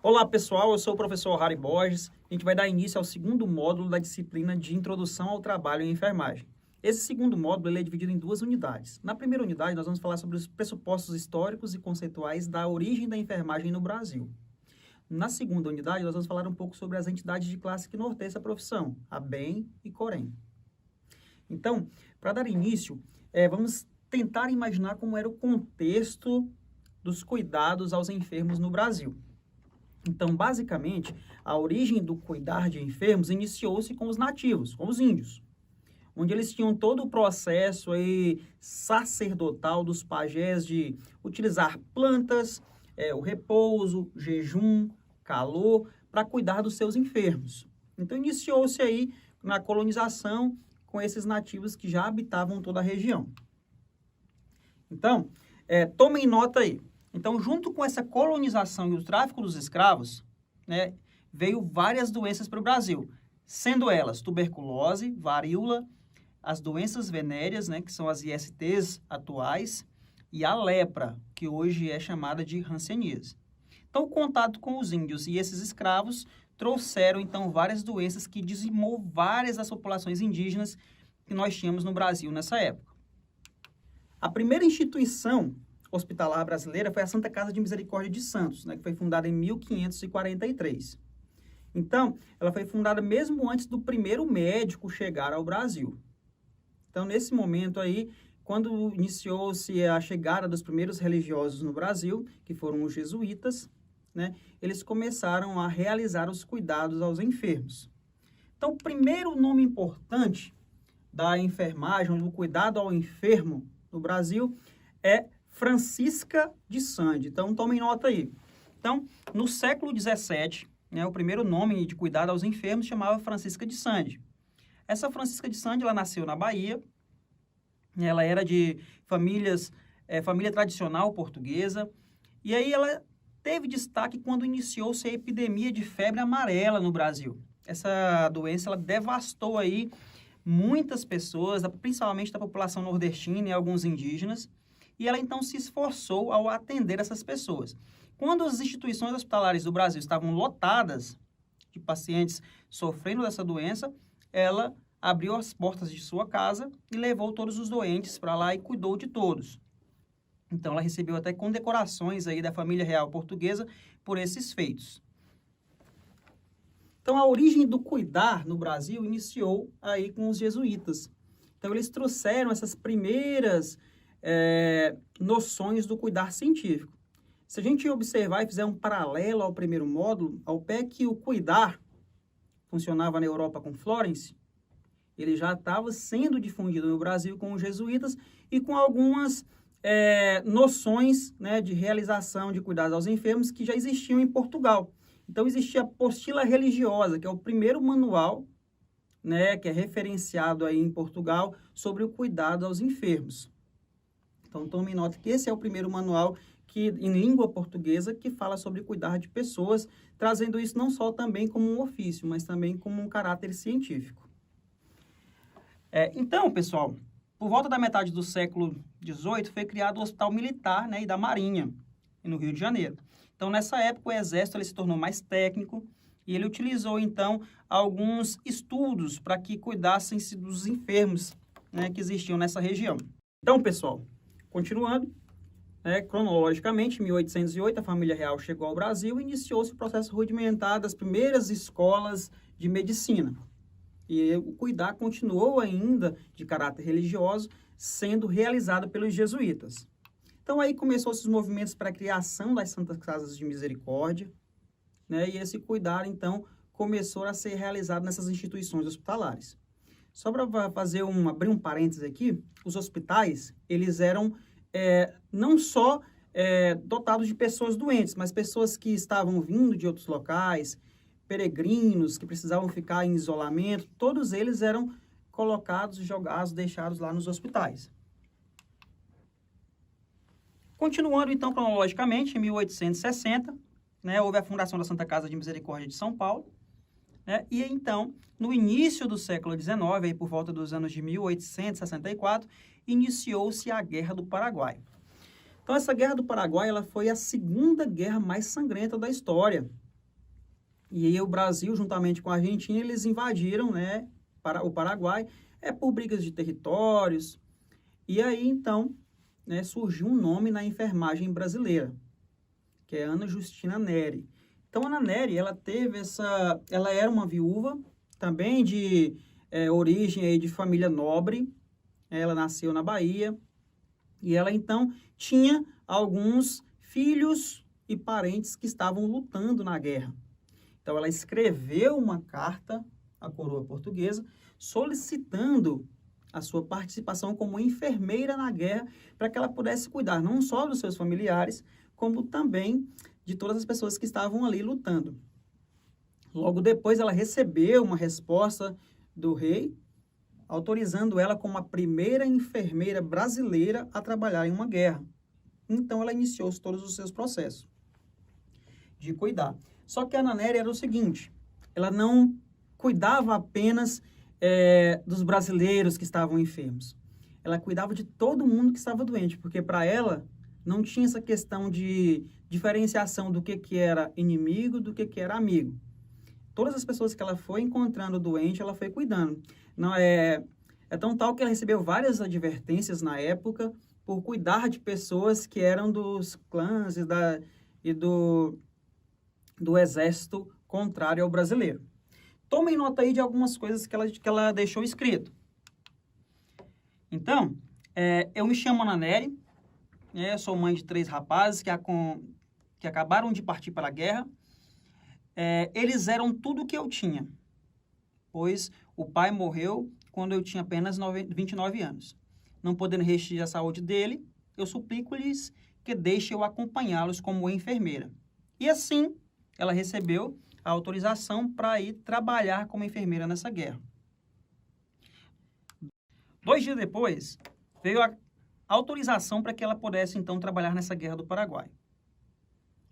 Olá pessoal, eu sou o professor Harry Borges. A gente vai dar início ao segundo módulo da disciplina de Introdução ao Trabalho em Enfermagem. Esse segundo módulo ele é dividido em duas unidades. Na primeira unidade, nós vamos falar sobre os pressupostos históricos e conceituais da origem da enfermagem no Brasil. Na segunda unidade, nós vamos falar um pouco sobre as entidades de classe que norteiam essa profissão, a ABEM e COREM. Então, para dar início, vamos tentar imaginar como era o contexto dos cuidados aos enfermos no Brasil. Então, basicamente, a origem do cuidar de enfermos iniciou-se com os nativos, com os índios, onde eles tinham todo o processo aí sacerdotal dos pajés de utilizar plantas, o repouso, jejum, calor, para cuidar dos seus enfermos. Então, iniciou-se aí na colonização com esses nativos que já habitavam toda a região. Então, tomem nota aí. Então, junto com essa colonização e o tráfico dos escravos, veio várias doenças para o Brasil, sendo elas tuberculose, varíola, as doenças venéreas, que são as ISTs atuais, e a lepra, que hoje é chamada de hanseníase. Então, o contato com os índios e esses escravos trouxeram, então, várias doenças que dizimou várias das populações indígenas que nós tínhamos no Brasil nessa época. A primeira instituição hospitalar brasileira foi a Santa Casa de Misericórdia de Santos, que foi fundada em 1543. Então, ela foi fundada mesmo antes do primeiro médico chegar ao Brasil. Então, nesse momento aí, quando iniciou-se a chegada dos primeiros religiosos no Brasil, que foram os jesuítas, eles começaram a realizar os cuidados aos enfermos. Então, o primeiro nome importante da enfermagem, do cuidado ao enfermo no Brasil, é Francisca de Sande. Então, tomem nota aí. Então, no século XVII, o primeiro nome de cuidado aos enfermos chamava Francisca de Sande. Essa Francisca de Sande, ela nasceu na Bahia, ela era de família tradicional portuguesa, e aí ela teve destaque quando iniciou-se a epidemia de febre amarela no Brasil. Essa doença, ela devastou aí muitas pessoas, principalmente da população nordestina e alguns indígenas, e ela então se esforçou ao atender essas pessoas. Quando as instituições hospitalares do Brasil estavam lotadas de pacientes sofrendo dessa doença, ela abriu as portas de sua casa e levou todos os doentes para lá e cuidou de todos. Então, ela recebeu até condecorações aí da família real portuguesa por esses feitos. Então, a origem do cuidar no Brasil iniciou aí com os jesuítas. Então, eles trouxeram essas primeiras noções do cuidar científico. Se a gente observar e fizer um paralelo ao primeiro módulo, ao pé que o cuidar funcionava na Europa com Florence, ele já estava sendo difundido no Brasil com os jesuítas e com algumas noções de realização de cuidados aos enfermos que já existiam em Portugal. Então, existia a Apostila Religiosa, que é o primeiro manual, que é referenciado aí em Portugal sobre o cuidado aos enfermos. Então, tome nota que esse é o primeiro manual em língua portuguesa que fala sobre cuidar de pessoas, trazendo isso não só também como um ofício, mas também como um caráter científico. Então, pessoal, por volta da metade do século XVIII, foi criado o Hospital Militar e da Marinha, no Rio de Janeiro. Então, nessa época, o Exército ele se tornou mais técnico e ele utilizou, então, alguns estudos para que cuidassem dos enfermos que existiam nessa região. Então, pessoal, continuando, cronologicamente, em 1808, a família real chegou ao Brasil e iniciou-se o processo rudimentar das primeiras escolas de medicina. E o cuidar continuou ainda de caráter religioso, sendo realizado pelos jesuítas. Então, aí começou-se os movimentos para a criação das Santas Casas de Misericórdia, e esse cuidar, então, começou a ser realizado nessas instituições hospitalares. Só para abrir um parênteses aqui, os hospitais, eles eram não só dotados de pessoas doentes, mas pessoas que estavam vindo de outros locais, peregrinos que precisavam ficar em isolamento, todos eles eram colocados, jogados, deixados lá nos hospitais. Continuando, então, cronologicamente, em 1860, houve a fundação da Santa Casa de Misericórdia de São Paulo, e então, no início do século XIX, aí por volta dos anos de 1864, iniciou-se a Guerra do Paraguai. Então, essa Guerra do Paraguai ela foi a segunda guerra mais sangrenta da história. E aí o Brasil, juntamente com a Argentina, eles invadiram, né, o Paraguai, por brigas de territórios. E aí, então, né, surgiu um nome na enfermagem brasileira, que é Ana Justina Neri. Então, Ana Neri, ela era uma viúva, também de origem aí de família nobre. Ela nasceu na Bahia, e ela, então, tinha alguns filhos e parentes que estavam lutando na guerra. Então, ela escreveu uma carta à coroa portuguesa, solicitando a sua participação como enfermeira na guerra, para que ela pudesse cuidar não só dos seus familiares, como também de todas as pessoas que estavam ali lutando. Logo depois, ela recebeu uma resposta do rei, autorizando ela como a primeira enfermeira brasileira a trabalhar em uma guerra. Então, ela iniciou todos os seus processos de cuidar. Só que a Ana Neri era o seguinte, ela não cuidava apenas dos brasileiros que estavam enfermos. Ela cuidava de todo mundo que estava doente, porque para ela não tinha essa questão de diferenciação do que era inimigo, do que era amigo. Todas as pessoas que ela foi encontrando doente, ela foi cuidando. Não é tão tal que ela recebeu várias advertências na época por cuidar de pessoas que eram dos clãs e do exército contrário ao brasileiro. Tomem nota aí de algumas coisas que ela deixou escrito. Então, eu me chamo Ana Neri, sou mãe de 3 rapazes que acabaram de partir para a guerra. Eles eram tudo o que eu tinha, pois o pai morreu quando eu tinha apenas 29 anos. Não podendo restringir a saúde dele, eu suplico-lhes que deixe eu acompanhá-los como enfermeira. E assim, ela recebeu a autorização para ir trabalhar como enfermeira nessa guerra. 2 dias depois, veio a autorização para que ela pudesse, então, trabalhar nessa guerra do Paraguai.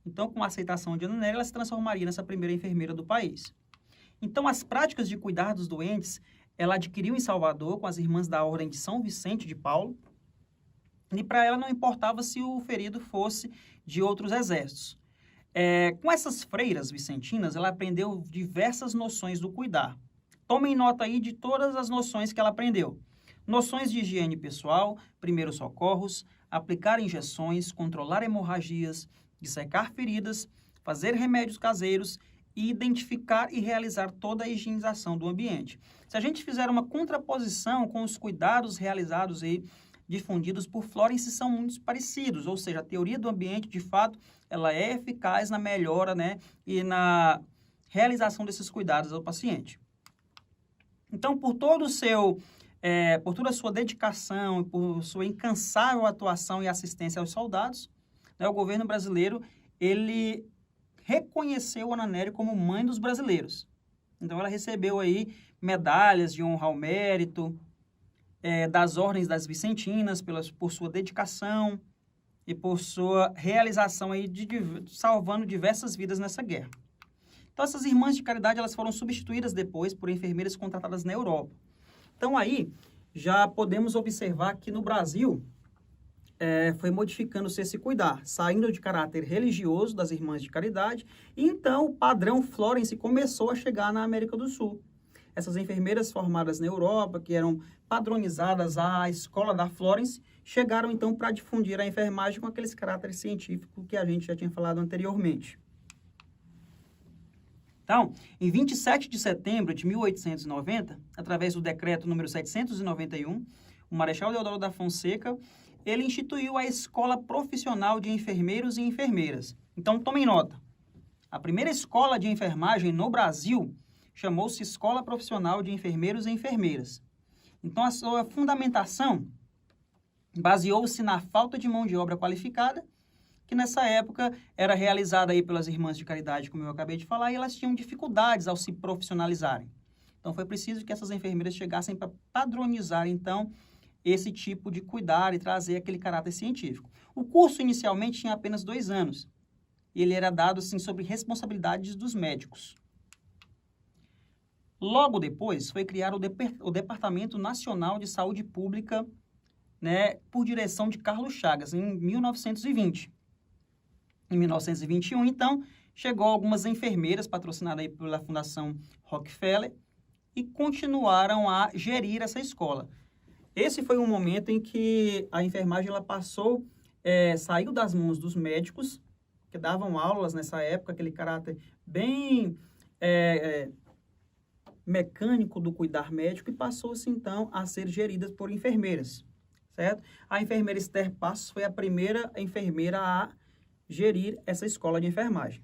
Então, com a aceitação de Ana Neri, ela se transformaria nessa primeira enfermeira do país. Então, as práticas de cuidar dos doentes, ela adquiriu em Salvador com as irmãs da Ordem de São Vicente de Paulo, e para ela não importava se o ferido fosse de outros exércitos. Com essas freiras vicentinas, ela aprendeu diversas noções do cuidar. Tomem nota aí de todas as noções que ela aprendeu. Noções de higiene pessoal, primeiros socorros, aplicar injeções, controlar hemorragias, dissecar feridas, fazer remédios caseiros e identificar e realizar toda a higienização do ambiente. Se a gente fizer uma contraposição com os cuidados realizados e difundidos por Florence, são muito parecidos, ou seja, a teoria do ambiente, de fato, ela é eficaz na melhora, né, e na realização desses cuidados ao paciente. Então, por toda a sua dedicação, por sua incansável atuação e assistência aos soldados, né, o governo brasileiro, ele reconheceu Ana Neri como mãe dos brasileiros. Então, ela recebeu aí medalhas de honra ao mérito, das ordens das Vicentinas, por sua dedicação e por sua realização aí salvando diversas vidas nessa guerra. Então, essas irmãs de caridade, elas foram substituídas depois por enfermeiras contratadas na Europa. Então, aí, já podemos observar que no Brasil foi modificando-se esse cuidar, saindo de caráter religioso das irmãs de caridade, e então o padrão Florence começou a chegar na América do Sul. Essas enfermeiras formadas na Europa, que eram padronizadas à escola da Florence, chegaram então para difundir a enfermagem com aqueles caráteres científicos que a gente já tinha falado anteriormente. Então, em 27 de setembro de 1890, através do decreto número 791, o Marechal Deodoro da Fonseca, ele instituiu a Escola Profissional de Enfermeiros e Enfermeiras. Então, tomem nota. A primeira escola de enfermagem no Brasil chamou-se Escola Profissional de Enfermeiros e Enfermeiras. Então, a sua fundamentação baseou-se na falta de mão de obra qualificada, que nessa época era realizada aí pelas irmãs de caridade, como eu acabei de falar, e elas tinham dificuldades ao se profissionalizarem. Então, foi preciso que essas enfermeiras chegassem para padronizar, então, esse tipo de cuidar e trazer aquele caráter científico. O curso, inicialmente, tinha apenas 2 anos. E ele era dado, assim, sobre responsabilidades dos médicos. Logo depois, foi criado o Departamento Nacional de Saúde Pública, né, por direção de Carlos Chagas, em 1920. Em 1921, então, chegou algumas enfermeiras patrocinadas aí pela Fundação Rockefeller e continuaram a gerir essa escola. Esse foi um momento em que a enfermagem ela saiu das mãos dos médicos, que davam aulas nessa época, aquele caráter bem mecânico do cuidar médico, e passou-se, então, a ser gerida por enfermeiras, certo? A enfermeira Esther Passos foi a primeira enfermeira a gerir essa escola de enfermagem.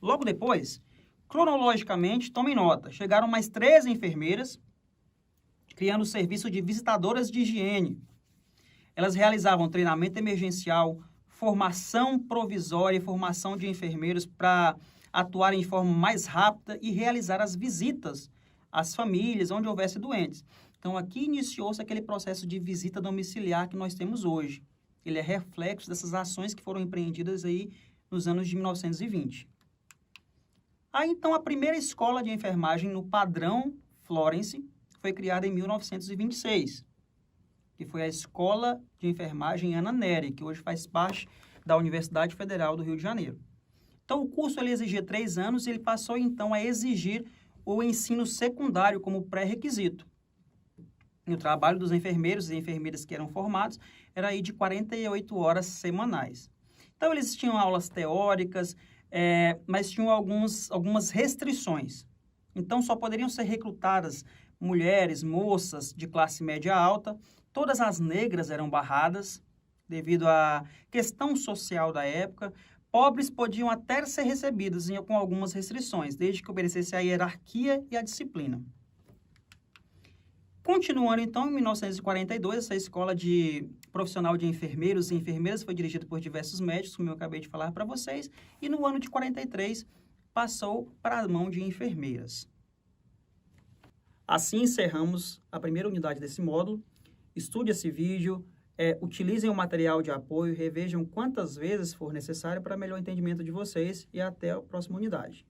Logo depois, cronologicamente, tomem nota, chegaram mais 13 enfermeiras, criando o serviço de visitadoras de higiene. Elas realizavam treinamento emergencial, formação provisória e formação de enfermeiros para atuarem de forma mais rápida e realizar as visitas às famílias onde houvesse doentes. Então, aqui iniciou-se aquele processo de visita domiciliar que nós temos hoje. Ele é reflexo dessas ações que foram empreendidas aí nos anos de 1920. Aí, então, a primeira escola de enfermagem no padrão Florence foi criada em 1926, que foi a Escola de Enfermagem Ana Nery, que hoje faz parte da Universidade Federal do Rio de Janeiro. Então, o curso ele exigia 3 anos e ele passou, então, a exigir o ensino secundário como pré-requisito. E o trabalho dos enfermeiros e enfermeiras que eram formados era aí de 48 horas semanais. Então, eles tinham aulas teóricas, mas tinham algumas restrições. Então, só poderiam ser recrutadas mulheres, moças de classe média alta. Todas as negras eram barradas devido à questão social da época. Pobres podiam até ser recebidos com algumas restrições, desde que obedecesse à hierarquia e à disciplina. Continuando, então, em 1942, essa escola de profissional de enfermeiros e enfermeiras foi dirigida por diversos médicos, como eu acabei de falar para vocês, e no ano de 43 passou para a mão de enfermeiras. Assim encerramos a primeira unidade desse módulo. Estude esse vídeo, utilizem o material de apoio, revejam quantas vezes for necessário para melhor entendimento de vocês e até a próxima unidade.